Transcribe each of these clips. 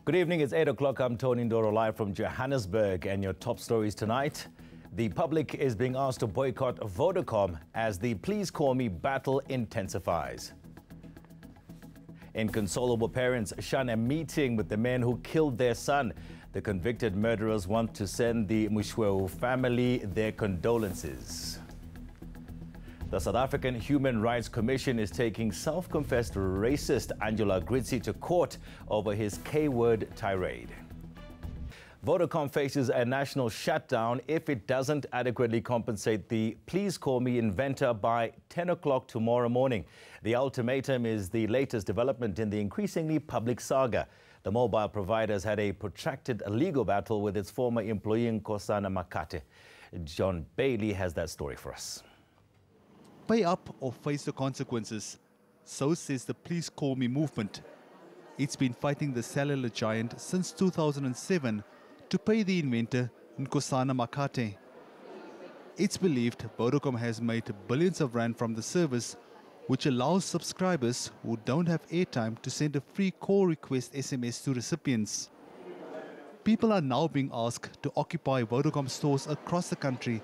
Good evening, it's 8 o'clock. I'm Tony Ndoro live from Johannesburg, and your top stories tonight. The public is being asked to boycott Vodacom as the Please Call Me battle intensifies. Inconsolable parents shun a meeting with the men who killed their son. The convicted murderers want to send the Mushweu family their condolences. The South African Human Rights Commission is taking self-confessed racist Angela Gritzi to court over his K-word tirade. Vodacom faces a national shutdown if it doesn't adequately compensate the Please Call Me inventor by 10 o'clock tomorrow morning. The ultimatum is the latest development in the increasingly public saga. The mobile provider has had a protracted legal battle with its former employee Nkosana Makate. John Bailey has that story for us. Pay up or face the consequences. So says the Please Call Me movement. It's been fighting the cellular giant since 2007 to pay the inventor Nkosana Makate. It's believed Vodacom has made billions of rand from the service, which allows subscribers who don't have airtime to send a free call request SMS to recipients. People are now being asked to occupy Vodacom stores across the country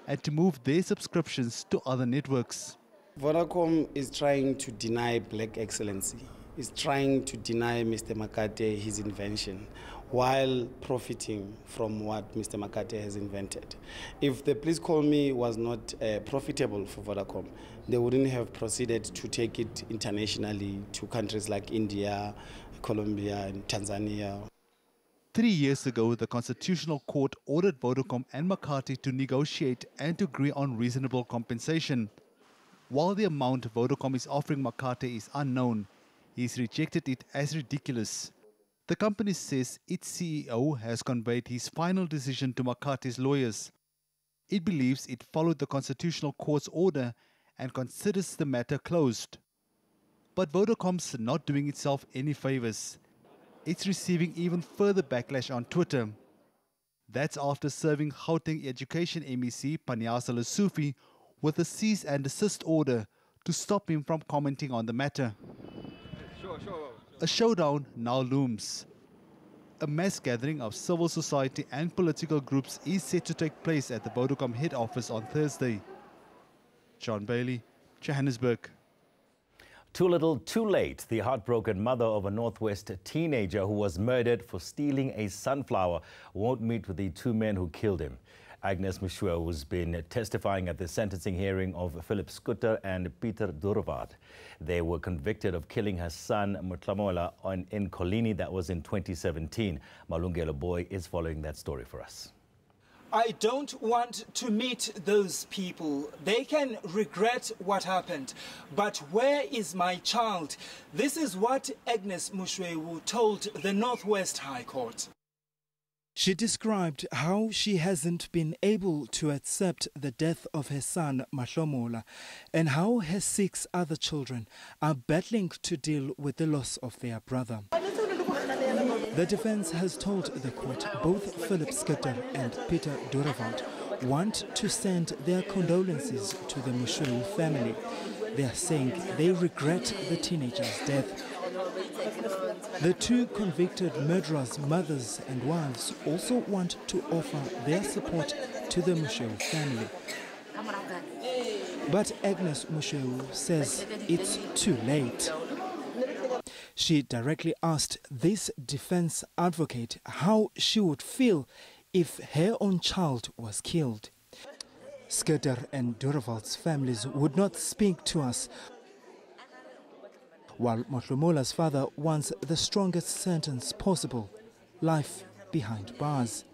and to move their subscriptions to other networks. Vodacom is trying to deny black excellency. It's trying to deny Mr. Makate his invention while profiting from what Mr. Makate has invented. If the Please Call Me was not profitable for Vodacom, they wouldn't have proceeded to take it internationally to countries like India, Colombia, and Tanzania. 3 years ago, the Constitutional Court ordered Vodacom and Makate to negotiate and to agree on reasonable compensation. While the amount Vodacom is offering Makate is unknown, he's rejected it as ridiculous. The company says its CEO has conveyed his final decision to Makate's lawyers. It believes it followed the Constitutional Court's order and considers the matter closed. But Vodacom's not doing itself any favors. It's receiving even further backlash on Twitter. That's after serving Gauteng Education MEC Panyasa Lesufi with a cease and desist order to stop him from commenting on the matter. A showdown now looms. A mass gathering of civil society and political groups is set to take place at the Vodacom head office on Thursday. John Bailey, Johannesburg. Too little, too late. The heartbroken mother of a Northwest teenager who was murdered for stealing a sunflower won't meet with the two men who killed him. Agnes Mushweu has been testifying at the sentencing hearing of Philip Skutter and Peter Durvad. They were convicted of killing her son Mutlamola in Kolini. That was in 2017. Malungelo Boy is following that story for us. I don't want to meet those people. They can regret what happened. But where is my child? This is what Agnes Mushweu told the Northwest High Court. She described how she hasn't been able to accept the death of her son Mahlomola and how her 6 other children are battling to deal with the loss of their brother. The defense has told the court both Philip Skutter and Peter Duravad want to send their condolences to the Mushweu family. They are saying they regret the teenager's death. The 2 convicted murderers' mothers and wives also want to offer their support to the Mushweu family. But Agnes Mushweu says it's too late. She directly asked this defense advocate how she would feel if her own child was killed. Skutter and Durvald's families would not speak to us, while Mahlomola's father wants the strongest sentence possible, life behind bars.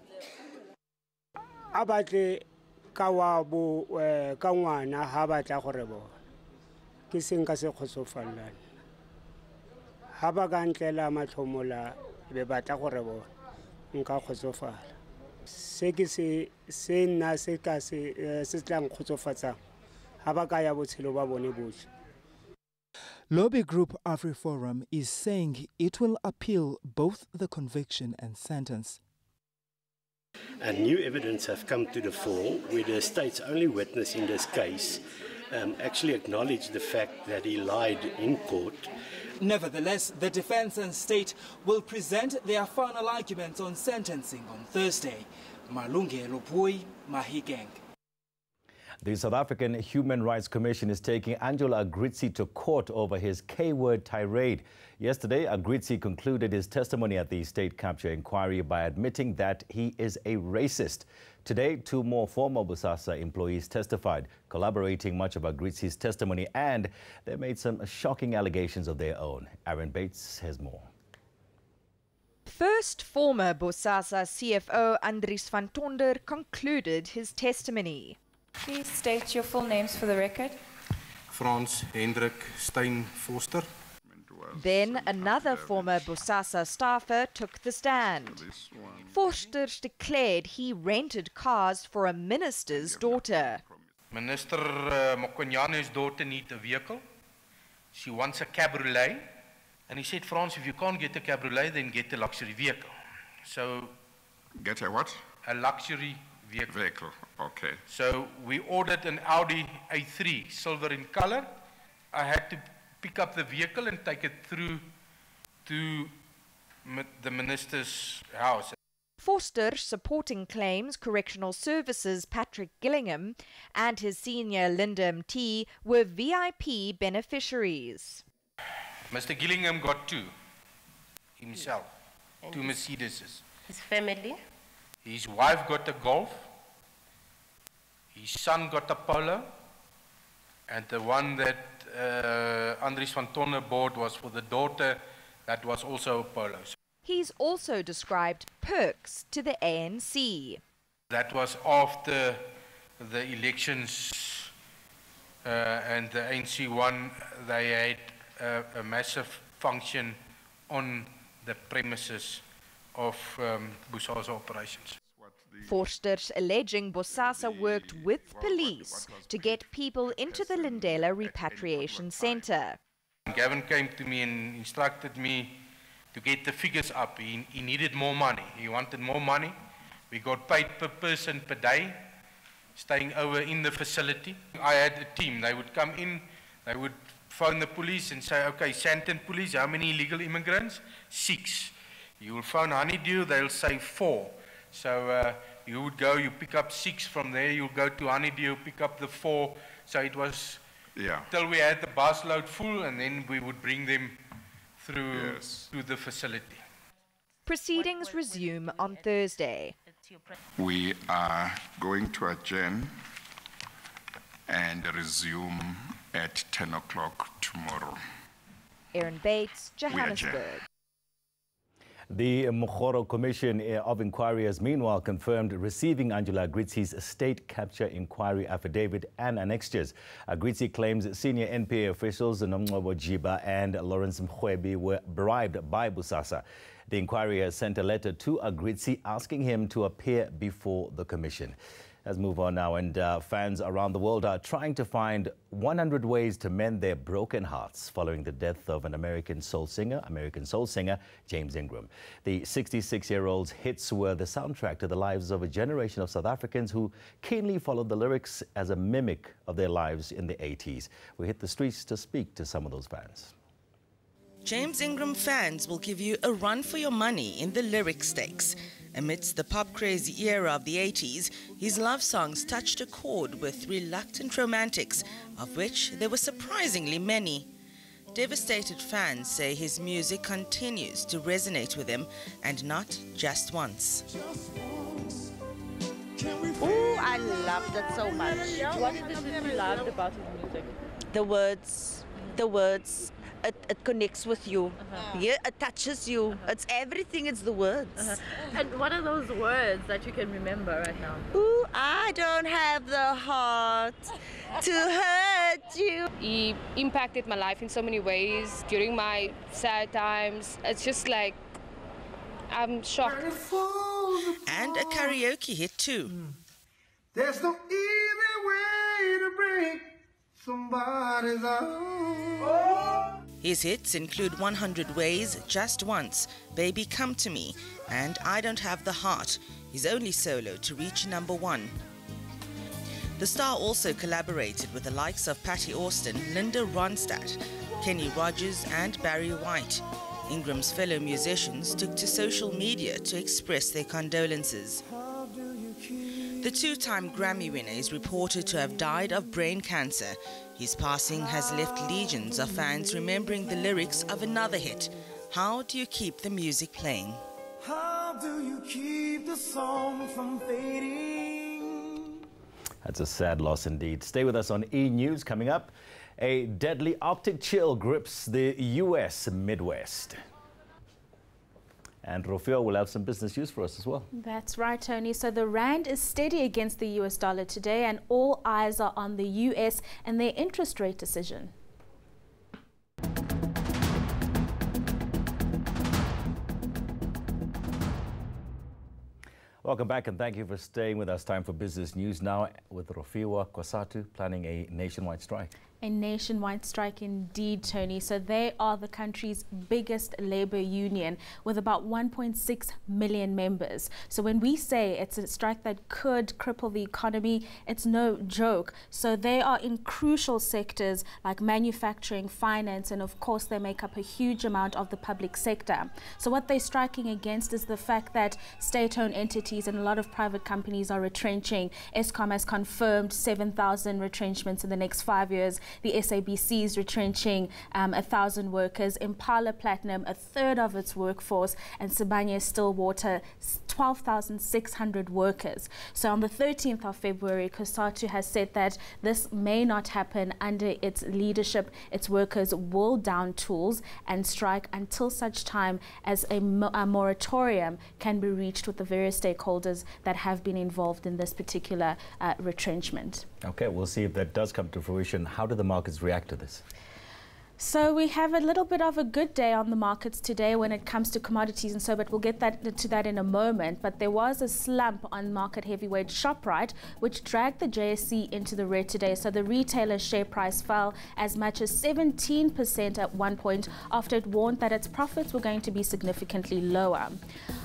Lobby group AfriForum is saying it will appeal both the conviction and sentence. And new evidence have come to the fore where the state's only witness in this case actually acknowledged the fact that he lied in court Nevertheless, the defense and state will present their final arguments on sentencing on Thursday. Malungelo Pui, Mahikeng. The South African Human Rights Commission is taking Angelo Agrizzi to court over his K-word tirade. Yesterday, Agrizzi concluded his testimony at the state capture inquiry by admitting that he is a racist. Today, two more former Bosasa employees testified, corroborating much of Agrizzi's testimony, and they made some shocking allegations of their own. Aaron Bates has more. First former Bosasa CFO Andries van Tonder concluded his testimony. Please state your full names for the record. Frans Hendrik Steyn Forster. Then another former Bosasa staffer took the stand. Forster declared he rented cars for a minister's daughter. Minister Mokonyani's daughter needs a vehicle. She wants a cabriolet. And he said, Frans, if you can't get a cabriolet, then get a luxury vehicle. So... Get a what? A luxury vehicle. Okay. So we ordered an Audi A3, silver in color. I had to pick up the vehicle and take it through to the minister's house. Forster supporting claims Correctional Services Patrick Gillingham and his senior Linda MT were VIP beneficiaries. Mr. Gillingham got two himself, and two Mercedeses. His family? His wife got a Golf, his son got a Polo, and the one that Andries van Tonder bought was for the daughter that was also a Polo. He's also described perks to the ANC. That was after the elections and the ANC won. They had a massive function on the premises of Bosasa operations. Forster's alleging Bosasa worked with police to get people into the Lindela repatriation centre. Gavin came to me and instructed me to get the figures up. He needed more money. He wanted more money. We got paid per person per day, staying over in the facility. I had a team. They would come in, they would phone the police and say, okay, Sandton police, how many illegal immigrants? 6. You will phone Honeydew, they'll say 4. So you would go, you pick up 6 from there, you'll go to Honeydew, pick up the 4. So it was till we had the bus load full, and then we would bring them through to the facility. Proceedings resume on Thursday. We are going to adjourn and resume at 10 o'clock tomorrow. Aaron Bates, Johannesburg. The Mokgoro Commission of Inquiry has meanwhile confirmed receiving Angelo Agrizzi's state capture inquiry affidavit and annexures. Agrizzi claims senior NPA officials Nomngcobo Jiba and Lawrence Mkhwebi were bribed by Bosasa. The inquiry has sent a letter to Agrizzi asking him to appear before the commission. Let's move on now, and fans around the world are trying to find 100 ways to mend their broken hearts following the death of an American soul singer, James Ingram. The 66-year-old's hits were the soundtrack to the lives of a generation of South Africans who keenly followed the lyrics as a mimic of their lives in the 80s. We hit the streets to speak to some of those fans. James Ingram fans will give you a run for your money in the lyric stakes. Amidst the pop-crazy era of the 80s, his love songs touched a chord with reluctant romantics, of which there were surprisingly many. Devastated fans say his music continues to resonate with them, and not just once. Oh, I loved it so much. What is it that you loved about his music? The words. It connects with you. Yeah, it touches you. It's everything, it's the words. And what are those words that you can remember right now? Ooh, I don't have the heart to hurt you. He impacted my life in so many ways during my sad times. It's just like, I'm shocked. And a karaoke hit too. There's no easy way to break somebody's heart. His hits include 100 Ways, Just Once, Baby Come to Me, and I Don't Have the Heart, his only solo to reach #1. The star also collaborated with the likes of Patty Austin, Linda Ronstadt, Kenny Rogers and Barry White. Ingram's fellow musicians took to social media to express their condolences. The two-time Grammy winner is reported to have died of brain cancer. His passing has left legions of fans remembering the lyrics of another hit, How Do You Keep the Music Playing? How do you keep the song from fading? That's a sad loss indeed. Stay with us on eNews. Coming up, a deadly Arctic chill grips the U.S. Midwest. And Rofio will have some business news for us as well. That's right, Tony. So the rand is steady against the US dollar today, and all eyes are on the US and their interest rate decision. Welcome back and thank you for staying with us. Time for business news now with Rofio Kwasatu planning a nationwide strike. A nationwide strike indeed, Tony. So they are the country's biggest labor union with about 1.6 million members. So when we say it's a strike that could cripple the economy, it's no joke. So they are in crucial sectors like manufacturing, finance, and of course they make up a huge amount of the public sector. So what they're striking against is the fact that state-owned entities and a lot of private companies are retrenching. Eskom has confirmed 7,000 retrenchments in the next 5 years. The SABC is retrenching 1,000 workers. Impala Platinum, a third of its workforce, and Sibanye Stillwater, 12,600 workers. So on the 13th of February, COSATU has said that this may not happen under its leadership. Its workers will down tools and strike until such time as a moratorium can be reached with the various stakeholders that have been involved in this particular retrenchment. Okay, we'll see if that does come to fruition. How do the markets react to this? So we have a little bit of a good day on the markets today when it comes to commodities and so, but we'll get to that in a moment. But there was a slump on market heavyweight ShopRite, which dragged the JSE into the red today. So the retailer's share price fell as much as 17% at one point after it warned that its profits were going to be significantly lower.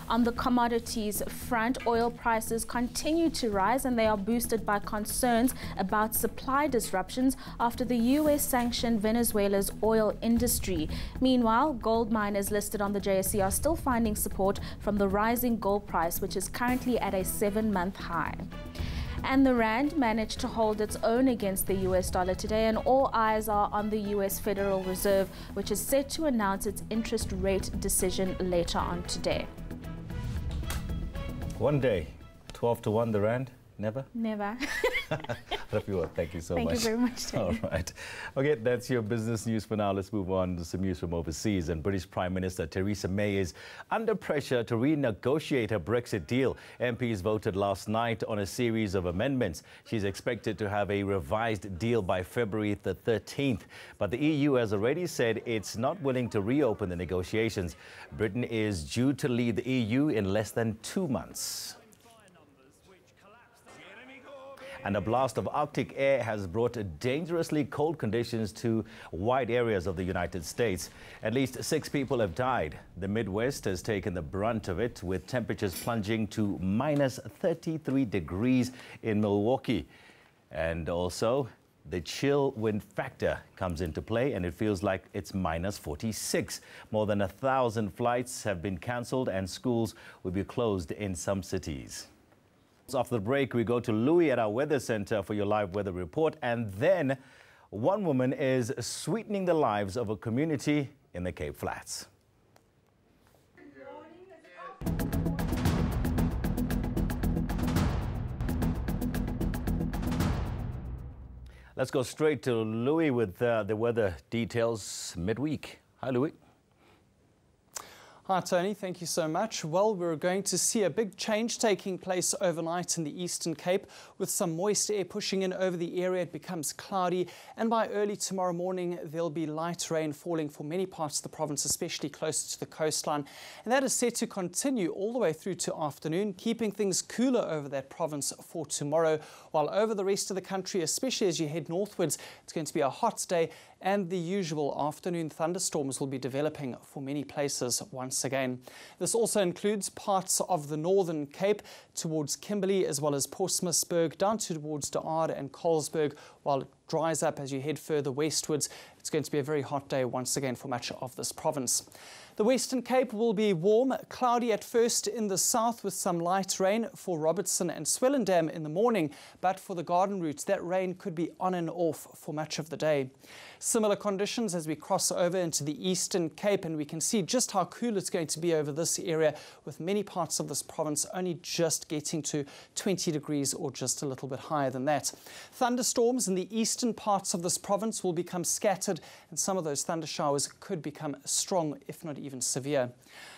On the commodities front, oil prices continue to rise and they are boosted by concerns about supply disruptions after the US sanctioned Venezuela's oil industry. Meanwhile, gold miners listed on the JSE are still finding support from the rising gold price, which is currently at a 7-month high. And the rand managed to hold its own against the US dollar today, and all eyes are on the US Federal Reserve, which is set to announce its interest rate decision later on today. One day, 12-1 the rand? Never? Never. Rafia, thank you so much. Thank you very much, Tony. All right. Okay, that's your business news for now. Let's move on to some news from overseas. And British Prime Minister Theresa May is under pressure to renegotiate her Brexit deal. MPs voted last night on a series of amendments. She's expected to have a revised deal by February the 13th. But the EU has already said it's not willing to reopen the negotiations. Britain is due to leave the EU in less than 2 months. And a blast of Arctic air has brought dangerously cold conditions to wide areas of the United States. At least 6 people have died. The Midwest has taken the brunt of it, with temperatures plunging to minus 33 degrees in Milwaukee. And also, the chill wind factor comes into play, and it feels like it's minus 46. More than 1,000 flights have been cancelled, and schools will be closed in some cities. After the break, we go to Louis at our weather center for your live weather report. And then one woman is sweetening the lives of a community in the Cape Flats. Let's go straight to Louis with the weather details midweek. Hi, Louis. Hi, Tony. Thank you so much. Well, we're going to see a big change taking place overnight in the Eastern Cape. With some moist air pushing in over the area, it becomes cloudy. And by early tomorrow morning, there'll be light rain falling for many parts of the province, especially closer to the coastline. And that is set to continue all the way through to afternoon, keeping things cooler over that province for tomorrow. While over the rest of the country, especially as you head northwards, it's going to be a hot day. And the usual afternoon thunderstorms will be developing for many places once again. This also includes parts of the Northern Cape towards Kimberley, as well as Portsmouthburg, down towards De Aarde and Colesberg, while dries up as you head further westwards. It's going to be a very hot day once again for much of this province. The Western Cape will be warm, cloudy at first in the south with some light rain for Robertson and Swellendam in the morning, but for the garden routes that rain could be on and off for much of the day. Similar conditions as we cross over into the Eastern Cape, and we can see just how cool it's going to be over this area, with many parts of this province only just getting to 20 degrees or just a little bit higher than that. Thunderstorms in the eastern parts of this province will become scattered, and some of those thunder showers could become strong, if not even severe.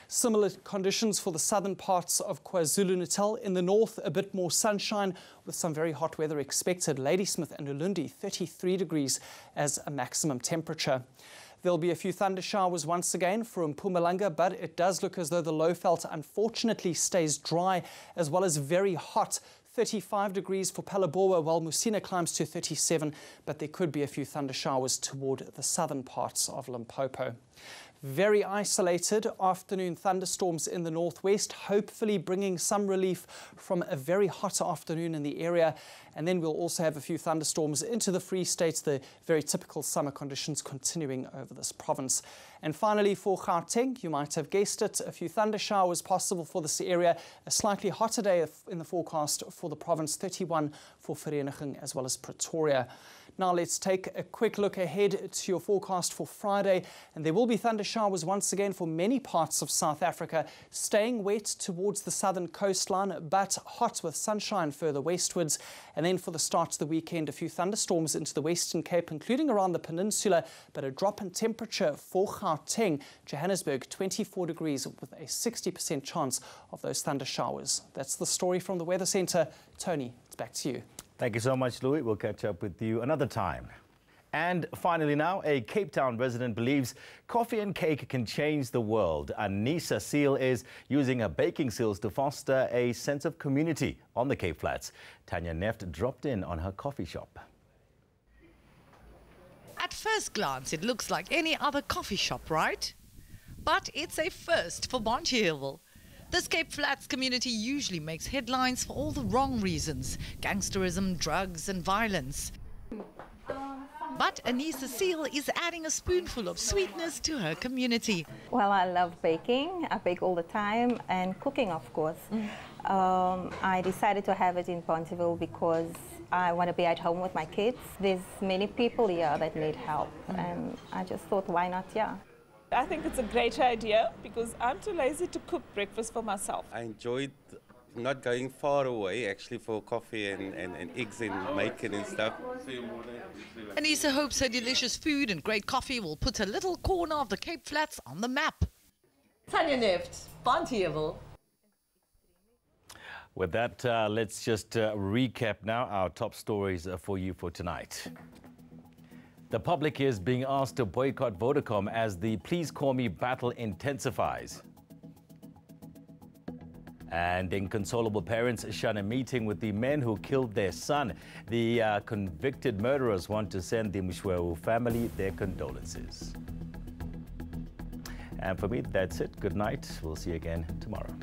Similar conditions for the southern parts of KwaZulu-Natal. In the north, a bit more sunshine with some very hot weather expected. Ladysmith and Ulundi, 33 degrees as a maximum temperature. There'll be a few thunder showers once again for Mpumalanga, but it does look as though the low felt unfortunately stays dry as well as very hot. 35 degrees for Palabora, while Musina climbs to 37, but there could be a few thunder showers toward the southern parts of Limpopo. Very isolated afternoon thunderstorms in the northwest, hopefully bringing some relief from a very hot afternoon in the area. And then we'll also have a few thunderstorms into the Free State, the very typical summer conditions continuing over this province. And finally, for Gauteng, you might have guessed it, a few thunder showers possible for this area. A slightly hotter day in the forecast for the province, 31 for Vereeniging as well as Pretoria. Now let's take a quick look ahead to your forecast for Friday, and there will be thunder showers once again for many parts of South Africa, staying wet towards the southern coastline, but hot with sunshine further westwards. And then for the start of the weekend, a few thunderstorms into the Western Cape, including around the peninsula, but a drop in temperature for Gauteng, Johannesburg, 24 degrees with a 60% chance of those thunder showers. That's the story from the Weather Centre. Tony, it's back to you. Thank you so much, Louis. We'll catch up with you another time. And finally now, a Cape Town resident believes coffee and cake can change the world. Anissa Seal is using her baking skills to foster a sense of community on the Cape Flats. Tanya Neft dropped in on her coffee shop. At first glance, it looks like any other coffee shop, right? But it's a first for Bonteheuwel. This Cape Flats community usually makes headlines for all the wrong reasons: gangsterism, drugs and violence. But Anissa Seal is adding a spoonful of sweetness to her community. Well, I love baking. I bake all the time, and cooking, of course. I decided to have it in Bonteheuwel because I want to be at home with my kids. There's many people here that need help, and I just thought, why not, yeah. I think it's a great idea because I'm too lazy to cook breakfast for myself. I enjoyed not going far away actually for coffee and eggs and bacon and stuff. Anissa hopes her delicious food and great coffee will put a little corner of the Cape Flats on the map. Tanya Neft, Bonteheuwel. With that, let's just recap now our top stories for you for tonight. The public is being asked to boycott Vodacom as the Please Call Me battle intensifies. And inconsolable parents shun a meeting with the men who killed their son. The convicted murderers want to send the Mshwewu family their condolences. And for me, that's it. Good night. We'll see you again tomorrow.